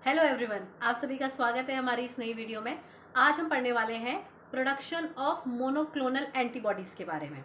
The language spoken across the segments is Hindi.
हेलो एवरीवन, आप सभी का स्वागत है हमारी इस नई वीडियो में। आज हम पढ़ने वाले हैं प्रोडक्शन ऑफ मोनोक्लोनल एंटीबॉडीज़ के बारे में।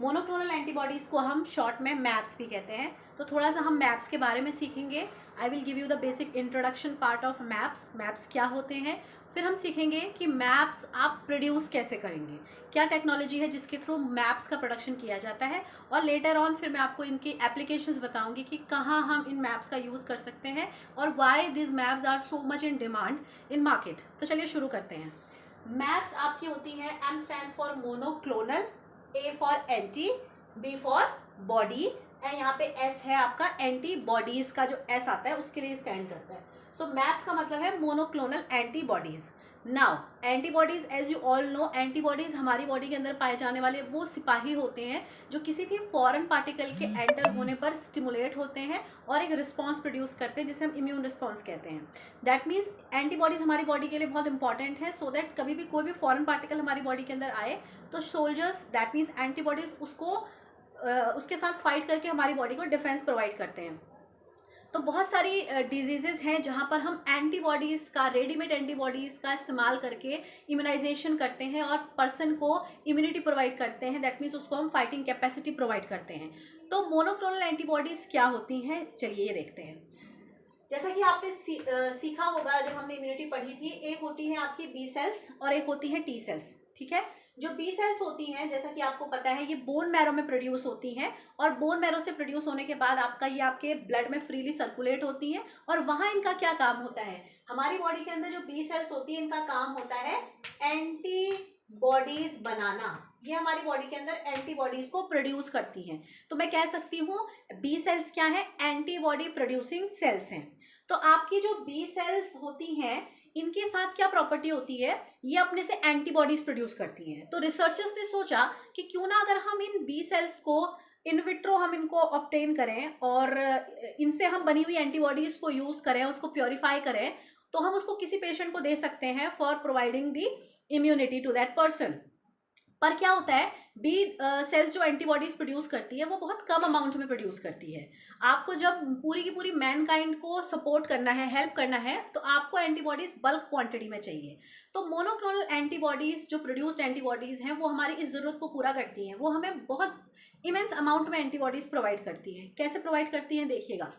मोनोक्लोनल एंटीबॉडीज़ को हम शॉर्ट में मैप्स भी कहते हैं। तो थोड़ा सा हम मैप्स के बारे में सीखेंगे। I will give you the basic introduction part of maps. Maps क्या होते हैं, फिर हम सीखेंगे कि मैप्स आप प्रोड्यूस कैसे करेंगे, क्या टेक्नोलॉजी है जिसके थ्रू मैप्स का प्रोडक्शन किया जाता है, और लेटर ऑन फिर मैं आपको इनकी एप्लीकेशंस बताऊंगी कि कहाँ हम इन मैप्स का यूज़ कर सकते हैं और why this maps are so much in demand in market. तो चलिए शुरू करते हैं। मैप्स आपकी होती हैं, M stands for monoclonal, A for anti, B for body, and यहाँ पे एस है आपका एंटीबॉडीज का, जो एस आता है उसके लिए स्टैंड करता है। सो मैप्स का मतलब है monoclonal antibodies. Now antibodies, as you all know, antibodies हमारी बॉडी के अंदर पाए जाने वाले वो सिपाही होते हैं जो किसी भी फॉरेन पार्टिकल के एंटर होने पर स्टिमुलेट होते हैं और एक रिस्पॉन्स प्रोड्यूस करते हैं जिसे हम इम्यून रिस्पॉन्स कहते हैं। दैट मीन्स एंटीबॉडीज हमारी बॉडी के लिए बहुत इंपॉर्टेंट है, सो दैट कभी भी कोई भी फॉरेन पार्टिकल हमारी बॉडी के अंदर आए तो सोल्जर्स, दैट मीन्स एंटीबॉडीज, उसको उसके साथ फाइट करके हमारी बॉडी को डिफेंस प्रोवाइड करते हैं। तो बहुत सारी डिजीज़ेज़ हैं जहाँ पर हम एंटीबॉडीज़ का, रेडीमेड एंटीबॉडीज़ का इस्तेमाल करके इम्यूनाइजेशन करते हैं और पर्सन को इम्यूनिटी प्रोवाइड करते हैं। दैट मीन्स उसको हम फाइटिंग कैपेसिटी प्रोवाइड करते हैं। तो मोनोक्लोनल एंटीबॉडीज़ क्या होती हैं, चलिए ये देखते हैं। जैसा कि आपने सीखा होगा जब हमने इम्यूनिटी पढ़ी थी, एक होती है आपकी बी सेल्स और एक होती है टी सेल्स। ठीक है, जो बी सेल्स होती हैं, जैसा कि आपको पता है, ये बोन मैरो में प्रोड्यूस होती हैं और बोन मैरो से प्रोड्यूस होने के बाद आपका ये आपके ब्लड में फ्रीली सर्कुलेट होती हैं। और वहाँ इनका क्या काम होता है, हमारी बॉडी के अंदर जो बी सेल्स होती है इनका काम होता है एंटीबॉडीज बनाना। ये हमारी बॉडी के अंदर एंटीबॉडीज को प्रोड्यूस करती हैं। तो मैं कह सकती हूँ बी सेल्स क्या है, एंटीबॉडी प्रोड्यूसिंग सेल्स हैं। तो आपकी जो बी सेल्स होती हैं इनके साथ क्या प्रॉपर्टी होती है, ये अपने से एंटीबॉडीज प्रोड्यूस करती हैं। तो रिसर्चर्स ने सोचा कि क्यों ना अगर हम इन बी सेल्स को इन विट्रो हम इनको ऑब्टेन करें और इनसे हम बनी हुई एंटीबॉडीज को यूज करें, उसको प्योरीफाई करें, तो हम उसको किसी पेशेंट को दे सकते हैं for providing the immunity to that person. पर क्या होता है, बी सेल्स जो एंटीबॉडीज प्रोड्यूस करती है वो बहुत कम अमाउंट में प्रोड्यूस करती है। आपको जब पूरी की पूरी मैनकाइंड को सपोर्ट करना है, हेल्प करना है, तो आपको एंटीबॉडीज बल्क क्वांटिटी में चाहिए। तो मोनोक्लोनल एंटीबॉडीज, जो प्रोड्यूस्ड एंटीबॉडीज हैं, वो हमारी इस जरूरत को पूरा करती हैं। वो हमें बहुत इमेंस अमाउंट में एंटीबॉडीज प्रोवाइड करती हैं। कैसे प्रोवाइड करती हैं देखिएगा।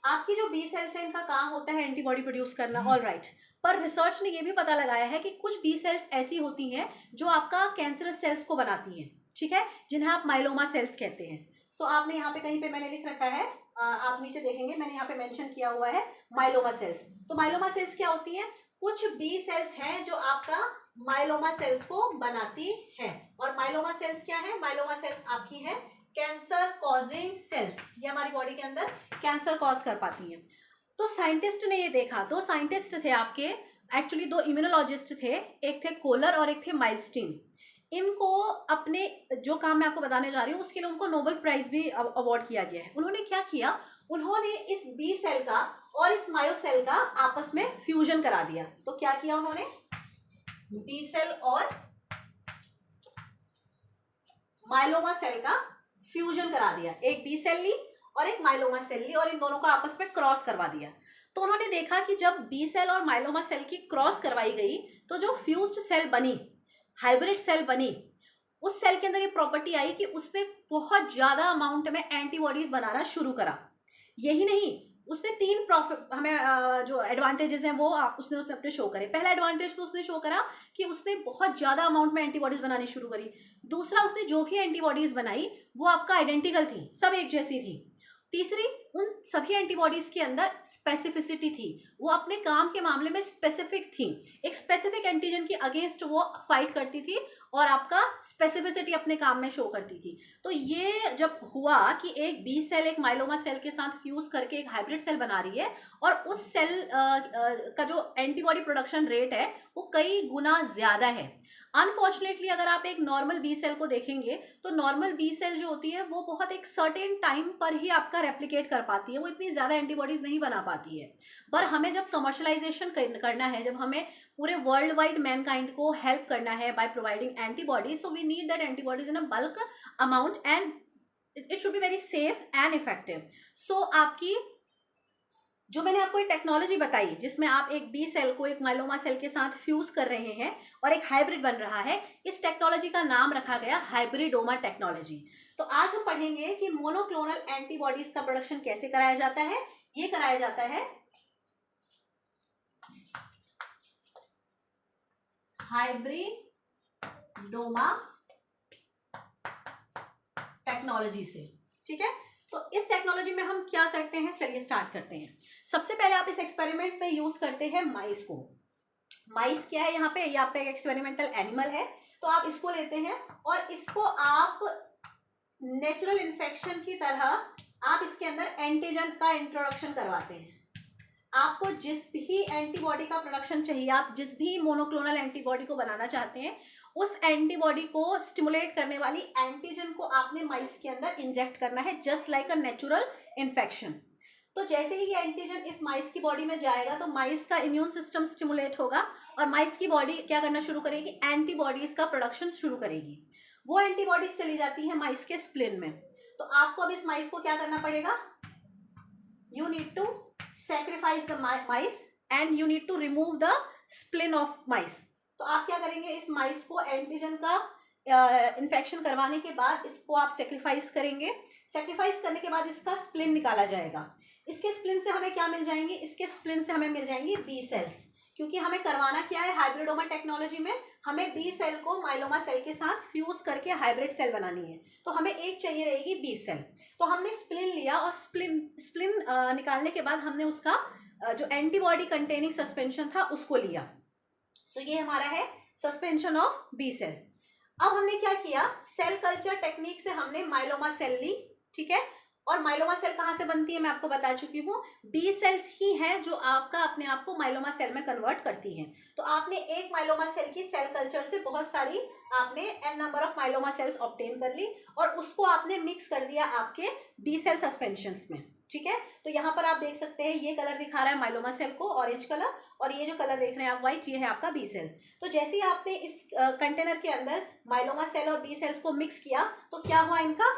आपकी जो बी सेल्स है इनका काम होता है एंटीबॉडी प्रोड्यूस करना, ऑल राइट। पर रिसर्च ने ये भी पता लगाया है कि कुछ बी सेल्स ऐसी होती हैं जो आपका कैंसरस सेल्स को बनाती हैं, ठीक है, जिन्हें आप माइलोमा सेल्स कहते हैं। सो आपने यहाँ पे कहीं पे मैंने लिख रखा है, आप नीचे देखेंगे मैंने यहाँ पे मेंशन किया हुआ है माइलोमा सेल्स। तो माइलोमा सेल्स क्या होती हैं, कुछ बी सेल्स हैं जो आपका माइलोमा सेल्स को बनाती हैं। और माइलोमा सेल्स क्या है, माइलोमा सेल्स आपकी है कैंसर कॉजिंग सेल्स। ये हमारी बॉडी के अंदर कैंसर कॉज कर पाती हैं। तो साइंटिस्ट ने ये देखा, दो साइंटिस्ट थे आपके, एक्चुअली दो इम्यूनोलॉजिस्ट थे, एक थे कोलर और एक थे माइलस्टीन। इनको अपने जो काम मैं आपको बताने जा रही हूँ उसके लिए उनको नोबेल प्राइज भी अवार्ड किया गया है। उन्होंने क्या किया, उन्होंने इस बी सेल का और इस मायो सेल का आपस में फ्यूजन करा दिया। तो क्या किया उन्होंने, बी सेल और माइलोमा सेल का फ्यूजन करा दिया। एक बी सेल ली और एक माइलोमा सेल ली और इन दोनों को आपस में क्रॉस करवा दिया। तो उन्होंने देखा कि जब बी सेल और माइलोमा सेल की क्रॉस करवाई गई तो जो फ्यूज्ड सेल बनी, हाइब्रिड सेल बनी, उस सेल के अंदर ये प्रॉपर्टी आई कि उसने बहुत ज्यादा अमाउंट में एंटीबॉडीज बनाना शुरू करा। यही नहीं, उसने तीन प्रॉफिट हमें जो एडवांटेजेस हैं वो उसने अपने शो करे। पहला एडवांटेज तो उसने शो करा कि उसने बहुत ज्यादा अमाउंट में एंटीबॉडीज बनानी शुरू करी। दूसरा, उसने जो भी एंटीबॉडीज बनाई वो आपका आइडेंटिकल थी, सब एक जैसी थी। तीसरी, उन सभी एंटीबॉडीज के अंदर स्पेसिफिसिटी थी, वो अपने काम के मामले में स्पेसिफिक थी, एक स्पेसिफिक एंटीजन के अगेंस्ट वो फाइट करती थी और आपका स्पेसिफिसिटी अपने काम में शो करती थी। तो ये जब हुआ कि एक बी सेल एक माइलोमा सेल के साथ फ्यूज करके एक हाइब्रिड सेल बना रही है और उस सेल का जो एंटीबॉडी प्रोडक्शन रेट है वो कई गुना ज्यादा है। अनफॉर्चुनेटली अगर आप एक नॉर्मल बी सेल को देखेंगे तो नॉर्मल बी सेल जो होती है वो बहुत एक सर्टेन टाइम पर ही आपका रेप्लिकेट कर पाती है, वो इतनी ज़्यादा एंटीबॉडीज नहीं बना पाती है। पर हमें जब कमर्शलाइजेशन करना है, जब हमें पूरे वर्ल्ड वाइड मैनकाइंड को हेल्प करना है by providing antibodies, so we need that antibodies in a bulk amount and it should be very safe and effective. So आपकी जो मैंने आपको एक टेक्नोलॉजी बताई जिसमें आप एक बी सेल को एक माइलोमा सेल के साथ फ्यूज कर रहे हैं और एक हाइब्रिड बन रहा है, इस टेक्नोलॉजी का नाम रखा गया हाइब्रिडोमा टेक्नोलॉजी। तो आज हम पढ़ेंगे कि मोनोक्लोनल एंटीबॉडीज का प्रोडक्शन कैसे कराया जाता है। ये कराया जाता है हाइब्रिडोमा टेक्नोलॉजी से। ठीक है, तो इस टेक्नोलॉजी में हम क्या करते हैं, चलिए स्टार्ट करते हैं। सबसे पहले आप इस एक्सपेरिमेंट में यूज करते हैं माइस को। माइस क्या है यहाँ पे, ये आपका एक एक्सपेरिमेंटल एनिमल है। तो आप इसको लेते हैं और इसको आप नेचुरल इन्फेक्शन की तरह आप इसके अंदर एंटीजन का इंट्रोडक्शन करवाते हैं। आपको जिस भी एंटीबॉडी का प्रोडक्शन चाहिए, आप जिस भी मोनोक्लोनल एंटीबॉडी को बनाना चाहते हैं, उस एंटीबॉडी को स्टिमुलेट करने वाली एंटीजन को आपने माइस के अंदर इंजेक्ट करना है, just like a natural infection. तो जैसे ही ये एंटीजन इस माइस की बॉडी में जाएगा तो माइस का इम्यून सिस्टम स्टिमुलेट होगा और माइस की बॉडी क्या करना शुरू करेगी, एंटीबॉडीज का प्रोडक्शन शुरू करेगी। वो एंटीबॉडीज चली जाती है माइस के स्प्लिन में। तो आपको अब इस माइस को क्या करना पड़ेगा, you need to sacrifice the mice and you need to remove the spleen of mice। तो आप क्या करेंगे, इस माइस को एंटीजन का इन्फेक्शन करवाने के बाद इसको आप सेक्रीफाइस करेंगे। सेक्रीफाइस करने के बाद इसका स्प्लिन निकाला जाएगा। इसके स्प्लिन से हमें क्या मिल जाएंगे, इसके स्प्लिन से हमें मिल जाएंगी बी सेल्स। क्योंकि हमें करवाना क्या है, हाइब्रिडोमा टेक्नोलॉजी में हमें बी सेल को माइलोमा सेल के साथ फ्यूज करके हाइब्रिड सेल बनानी है। तो हमें एक चाहिए रहेगी बी सेल। तो हमने स्प्लिन लिया और स्प्लिन निकालने के बाद हमने उसका जो एंटीबॉडी कंटेनिंग सस्पेंशन था उसको लिया। सो ये हमारा है सस्पेंशन ऑफ बी सेल। अब हमने क्या किया, सेल कल्चर टेक्निक से हमने माइलोमा सेल ली। ठीक है, और माइलोमा सेल कहाँ से बनती है मैं आपको बता चुकी हूँ, बी सेल्स ही हैं जो आपका अपने आप को माइलोमा सेल में कन्वर्ट करती हैं। तो आपने एक माइलोमा सेल की सेल कल्चर से बहुत सारी आपने an number of myeloma cells obtain कर ली और उसको आपने मिक्स कर दिया आपके बी सेल सस्पेंशंस में। ठीक है, तो यहाँ पर आप देख सकते हैं ये कलर दिखा रहा है माइलोमा सेल को, ऑरेंज कलर, और ये जो कलर देख रहे हैं आप व्हाइट, ये है आपका बी सेल। तो जैसे ही आपने इस कंटेनर के अंदर माइलोमा सेल और बी सेल्स को मिक्स किया तो क्या हुआ, इनका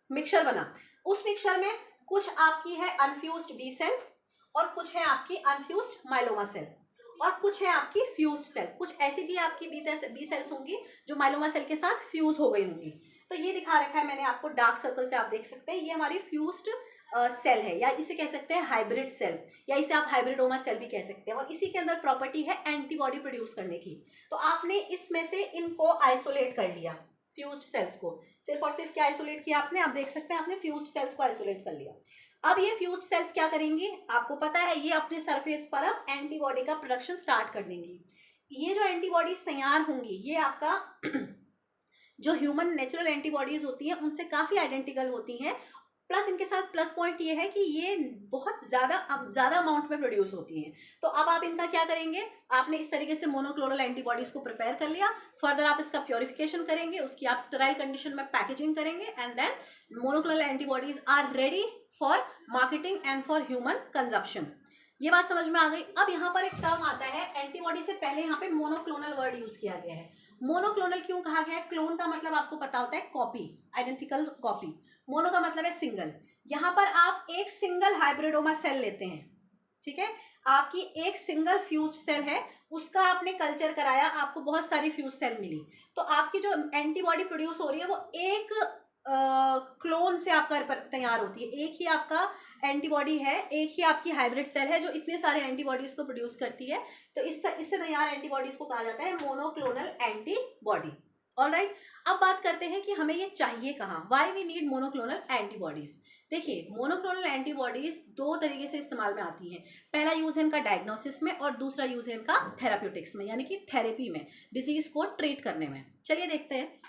मिक्सचर बना। उस मिक्सचर में कुछ आपकी है अनफ्यूज्ड बी सेल और कुछ है आपकी अनफ्यूज्ड माइलोमा सेल और कुछ है आपकी फ्यूज्ड सेल। कुछ ऐसी भी आपकी बी सेल्स होंगी जो माइलोमा सेल के साथ फ्यूज हो गई होंगी। तो ये दिखा रखा है मैंने आपको डार्क सर्कल से, आप देख सकते हैं ये हमारी फ्यूज्ड सेल है, या इसे कह सकते हैं हाइब्रिड सेल, या इसे आप हाइब्रिडोमा सेल भी कह सकते हैं। और इसी के अंदर प्रॉपर्टी है एंटीबॉडी प्रोड्यूस करने की। तो आपने इसमें से इनको आइसोलेट कर लिया, फ्यूज्ड सेल्स को सिर्फ और सिर्फ क्या आइसोलेट किया आपने, आप देख सकते हैं आपने फ्यूज्ड सेल्स को आइसोलेट कर लिया। अब ये फ्यूज्ड सेल्स क्या करेंगी, आपको पता है ये अपने सरफेस पर अब एंटीबॉडी का प्रोडक्शन स्टार्ट कर देंगी। ये जो एंटीबॉडीज तैयार होंगी ये आपका जो ह्यूमन नेचुरल एंटीबॉडीज होती हैं उनसे काफ़ी आइडेंटिकल होती हैं। प्लस इनके साथ प्लस पॉइंट ये है कि ये बहुत ज़्यादा अमाउंट में प्रोड्यूस होती हैं। तो अब आप इनका क्या करेंगे, आपने इस तरीके से मोनोक्लोनल एंटीबॉडीज़ को प्रिपेयर कर लिया। फर्दर आप इसका प्योरिफिकेशन करेंगे, उसकी आप स्टेराइल कंडीशन में पैकेजिंग करेंगे and then monoclonal antibodies are ready for marketing and for human consumption. ये बात समझ में आ गई। अब यहाँ पर एक टर्म आता है, एंटीबॉडी से पहले यहाँ पे मोनोक्लोनल वर्ड यूज़ किया गया है। मोनोक्लोनल क्यों कहा गया है, क्लोन का मतलब आपको पता होता है कॉपी, आइडेंटिकल कॉपी। मोनो का मतलब है सिंगल। यहाँ पर आप एक सिंगल हाइब्रिडोमा सेल लेते हैं। ठीक है, आपकी एक सिंगल फ्यूज सेल है, उसका आपने कल्चर कराया, आपको बहुत सारी फ्यूज सेल मिली। तो आपकी जो एंटीबॉडी प्रोड्यूस हो रही है वो एक क्लोन से आपका तैयार होती है। एक ही आपका एंटीबॉडी है, एक ही आपकी हाइब्रिड सेल है जो इतने सारे एंटीबॉडीज को प्रोड्यूस करती है। तो इससे तैयार एंटीबॉडीज को कहा जाता है मोनोक्लोनल एंटीबॉडी। ऑलराइट, अब बात करते हैं कि हमें ये चाहिए कहाँ, why we need monoclonal antibodies. देखिए, मोनोक्लोनल एंटीबॉडीज दो तरीके से इस्तेमाल में आती हैं। पहला यूज है इनका डायग्नोसिस में और दूसरा यूज है इनका थेराप्यूटिक्स में, यानी कि थेरेपी में, डिजीज को ट्रीट करने में। चलिए देखते हैं,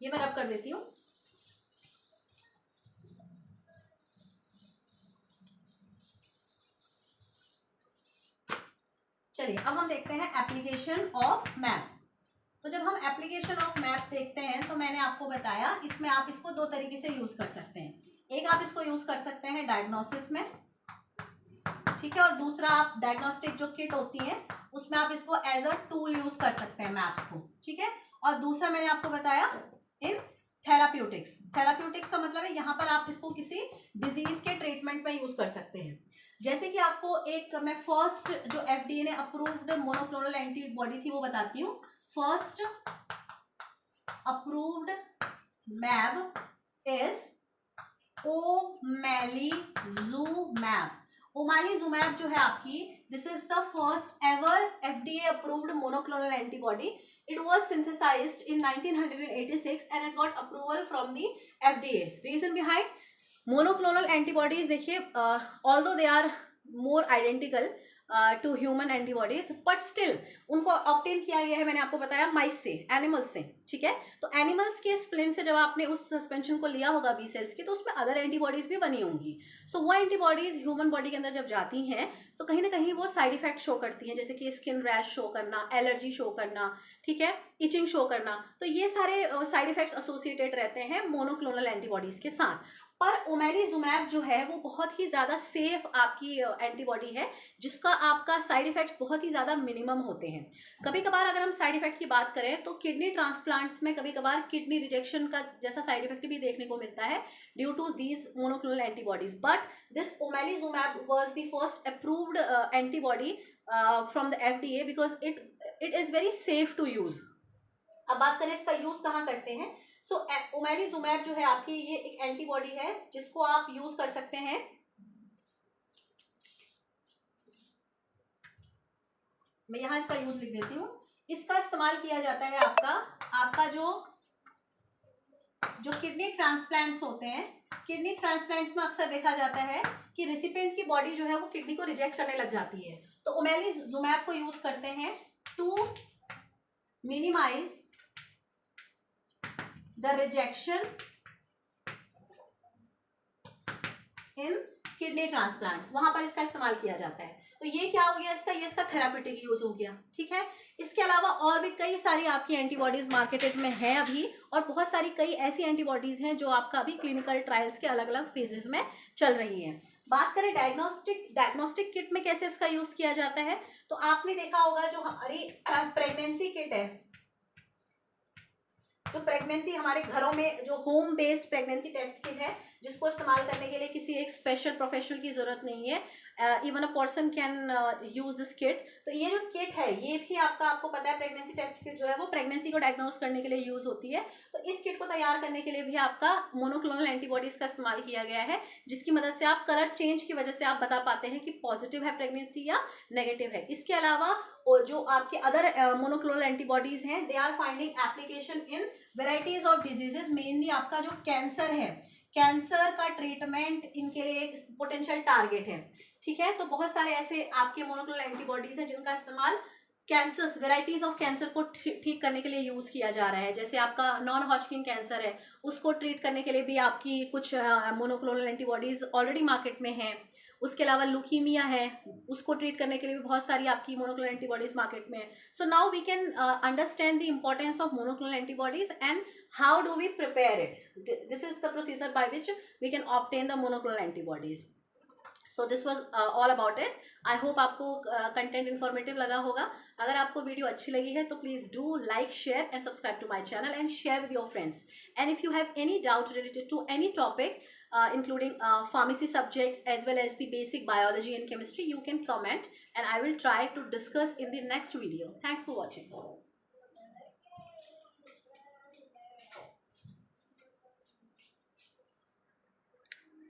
ये मैं रब कर देती हूँ। चलिए अब हम देखते हैं एप्लीकेशन ऑफ मैप। तो जब हम एप्लीकेशन ऑफ मैप देखते हैं तो मैंने आपको बताया इसमें आप इसको दो तरीके से यूज कर सकते हैं। एक आप इसको यूज कर सकते हैं डायग्नोसिस में, ठीक है, और दूसरा आप डायग्नोस्टिक जो किट होती है उसमें आप इसको एज अ टूल यूज कर सकते हैं मैप्स को। ठीक है, और दूसरा मैंने आपको बताया इन थेराप्यूटिक्स, थेराप्यूटिक्स का मतलब है यहाँ पर आप इसको किसी डिजीज के ट्रीटमेंट में यूज कर सकते हैं। जैसे कि आपको एक मैं फर्स्ट जो FDA ने अप्रूव्ड मोनोक्लोनल एंटीबॉडी थी वो बताती हूँ। फर्स्ट अप्रूव्ड मैब इज ओमैलीजुमैब। ओमैलीजुमैब जो है आपकी, this is the first ever FDA approved monoclonal antibody. It was synthesized in 1986 and it got approval from the FDA. Reason behind monoclonal antibodies, देखिए although they are more identical to human antibodies, but still उनको ऑब्टेन किया गया है, मैंने आपको बताया, माइस से, एनिमल्स से, ठीक है। तो एनिमल्स के स्प्लिन से जब आपने उस सस्पेंशन को लिया होगा बी सेल्स की, तो उसमें अदर एंटीबॉडीज भी बनी होंगी। सो वो एंटीबॉडीज ह्यूमन बॉडी के अंदर जब जाती हैं तो कहीं ना कहीं वो साइड इफेक्ट शो करती हैं, जैसे कि स्किन रैश शो करना, एलर्जी शो करना, ठीक है, इचिंग शो करना। तो ये सारे साइड इफेक्ट्स एसोसिएटेड रहते हैं मोनोक्लोनल एंटीबॉडीज के साथ। पर ओमैलीजुमैब जो है वो बहुत ही ज़्यादा सेफ आपकी एंटीबॉडी है, जिसका आपका साइड इफेक्ट्स बहुत ही ज़्यादा मिनिमम होते हैं। कभी कभार अगर हम साइड इफेक्ट की बात करें तो किडनी ट्रांसप्लांट्स में कभी कभार किडनी रिजेक्शन का जैसा साइड इफेक्ट भी देखने को मिलता है due to these monoclonal antibodies, but this omalizumab was the first approved antibody from the FDA because it is very safe to use. अब बात करें इसका यूज़ कहाँ करते हैं। सो ओमैलीजुमैब जो है आपकी, ये एक एंटीबॉडी है जिसको आप यूज कर सकते हैं मैं यहां इसका यूज लिख देती हूँ। इसका इस्तेमाल किया जाता है आपका जो किडनी ट्रांसप्लांट्स होते हैं, किडनी ट्रांसप्लांट्स में अक्सर देखा जाता है कि रेसिपिएंट की बॉडी जो है वो किडनी को रिजेक्ट करने लग जाती है, तो ओमैलीजुमैब को यूज करते हैं to minimize the rejection in kidney transplants, वहां पर इसका इस्तेमाल किया जाता है। तो ये क्या हो गया इसका, ये इसका थेराप्यूटिक यूज हो गया, ठीक है। इसके अलावा और भी कई सारी आपकी एंटीबॉडीज मार्केटेड में हैं अभी, और बहुत सारी कई ऐसी एंटीबॉडीज हैं जो आपका अभी क्लिनिकल ट्रायल्स के अलग अलग फेजेस में चल रही हैं। बात करें डायग्नोस्टिक किट में कैसे इसका यूज किया जाता है, तो आपने देखा होगा जो हमारी प्रेगनेंसी किट है, जो प्रेगनेंसी हमारे घरों में जो home based pregnancy test kit है, जिसको इस्तेमाल करने के लिए किसी एक स्पेशल प्रोफेशनल की जरूरत नहीं है, even a person can use this kit. तो ये जो किट है ये भी आपको पता है, प्रेगनेंसी टेस्ट किट जो है वो प्रेगनेंसी को डायग्नोस करने के लिए यूज होती है। तो इस किट को तैयार करने के लिए भी आपका मोनोक्लोनल एंटीबॉडीज का इस्तेमाल किया गया है, जिसकी मदद से आप कलर चेंज की वजह से आप बता पाते हैं कि पॉजिटिव है प्रेगनेंसी या नेगेटिव है। इसके अलावा जो आपके अदर मोनोक्लोनल एंटीबॉडीज हैं, they are finding application in varieties of diseases. Mainly आपका जो कैंसर है, कैंसर का ट्रीटमेंट इनके लिए एक पोटेंशियल टारगेट है, ठीक है। तो बहुत सारे ऐसे आपके मोनोक्लोनल एंटीबॉडीज हैं जिनका इस्तेमाल कैंसर्स, वेराइटीज ऑफ कैंसर को ठीक करने के लिए यूज किया जा रहा है। जैसे आपका नॉन हॉजकिन कैंसर है, उसको ट्रीट करने के लिए भी आपकी कुछ मोनोक्लोनल एंटीबॉडीज ऑलरेडी मार्केट में हैं। उसके अलावा लुकीमिया है, उसको ट्रीट करने के लिए भी बहुत सारी आपकी मोनोक्लोनल एंटीबॉडीज मार्केट में है। So now we can understand the importance of monoclonal antibodies and how do we prepare it. This is the procedure by which we can obtain the monoclonal antibodies. So this was all about it. I hope आपको कंटेंट इन्फॉर्मेटिव लगा होगा। अगर आपको वीडियो अच्छी लगी है तो please do like, share and subscribe to my channel and share with your friends. And if you have any doubt related to any topic including pharmacy subjects as well as the basic biology and chemistry, you can comment and I will try to discuss in the next video. Thanks for watching.